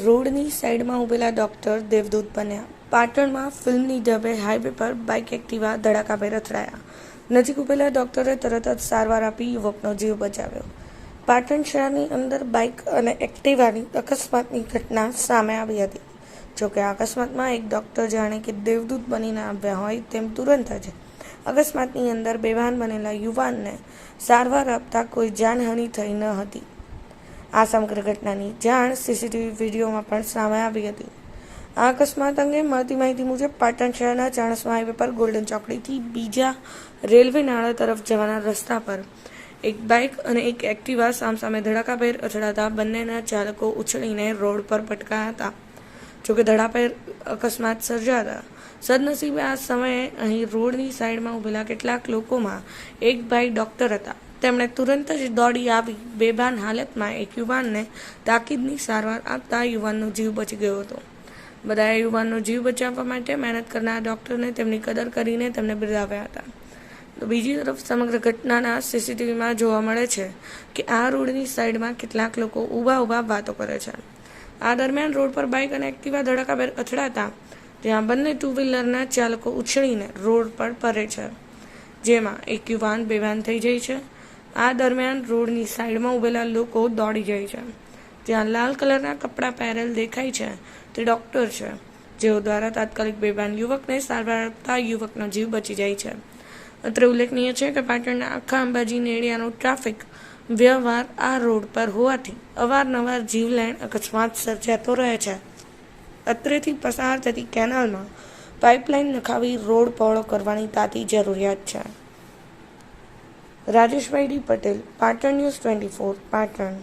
રોડની સાઈડમાં ઊભેલા ડૉક્ટર દેવદૂત બન્યા. પાટણમાં ફિલ્મની ઢબે હાઈવે પર બાઇક એક્ટિવા ધડાકાભેર અથડાયા. નજીક ઊભેલા ડૉક્ટરે તરત જ સારવાર આપી યુવકનો જીવ બચાવ્યો. પાટણ શહેરની અંદર બાઇક અને એક્ટિવાની અકસ્માતની ઘટના સામે આવી હતી. જોકે આ અકસ્માતમાં એક ડૉક્ટર જાણે કે દેવદૂત બનીને આવ્યા હોય તેમ તુરંત જ અકસ્માતની અંદર બેભાન બનેલા યુવાનને સારવાર આપતા કોઈ જાનહાનિ થઈ ન હતી. આ સમગ્ર ઘટનાની જાણ સીસીટીવી વિડીયોમાં પણ સામે આવી હતી. આ અકસ્માત અંગે મળતી માહિતી મુજબ પાટણ શહેરના ચાણસ્મા હાઈવે પર ગોલ્ડન ચોકડીથી બીજા રેલવે નાળા તરફ જવાના રસ્તા પર એક બાઇક અને એક એક્ટિવા સામસામે ધડાકાભેર અથડાતા બંનેના ચાલકો ઉછળીને રોડ પર પટકાયા હતા. જોકે ધડાકાભેર અકસ્માત સર્જાતા સદનસીબે આ સમયે અહીં રોડની સાઈડમાં ઊભેલા કેટલાક લોકોમાં એક ભાઈ ડૉક્ટર હતા. તેમણે તુરંત જ દોડી આવી બેભાન હાલતમાં એક યુવાનને તાકીદની સારવાર આપતા યુવાનનો જીવ બચી ગયો હતો. બધાએ યુવાનનો જીવ બચાવવા માટે મહેનત કરનાર ડૉક્ટરને તેમની કદર કરીને તેમને બિરદાવ્યા હતા. તો બીજી તરફ સમગ્ર ઘટનાના સીસીટીવીમાં જોવા મળે છે કે આ રોડની સાઈડમાં કેટલાક લોકો ઊભા વાતો કરે છે. આ દરમિયાન રોડ પર બાઇક અને એક્ટિવા ધડાકાભેર અથડાતા ત્યાં બંને ટુ વ્હીલરના ચાલકો ઉછળીને રોડ પર પડે છે, જેમાં એક યુવાન બેભાન થઈ જાય છે. આ દરમિયાન રોડની સાઈડમાં ઊભેલા લોકો દોડી જાય છે. ત્યાં લાલ કલરના કપડાં પહેરેલ દેખાય છે તે ડૉક્ટર છે, જેઓ દ્વારા તાત્કાલિક બેભાન યુવકને સારવાર આપતા યુવકનો જીવ બચી જાય છે. અત્રે ઉલ્લેખનીય છે કે પાટણના આખા અંબાજી નેડિયાનો ટ્રાફિક વ્યવહાર આ રોડ પર હોવાથી અવારનવાર જીવલેણ અકસ્માત સર્જાતો રહે છે. અત્રેથી પસાર થતી કેનાલમાં પાઇપલાઇન નખાવી રોડ પહોળો કરવાની તાતી જરૂરિયાત છે. Rajeshbhai D Patel, Patan news 24, Patan.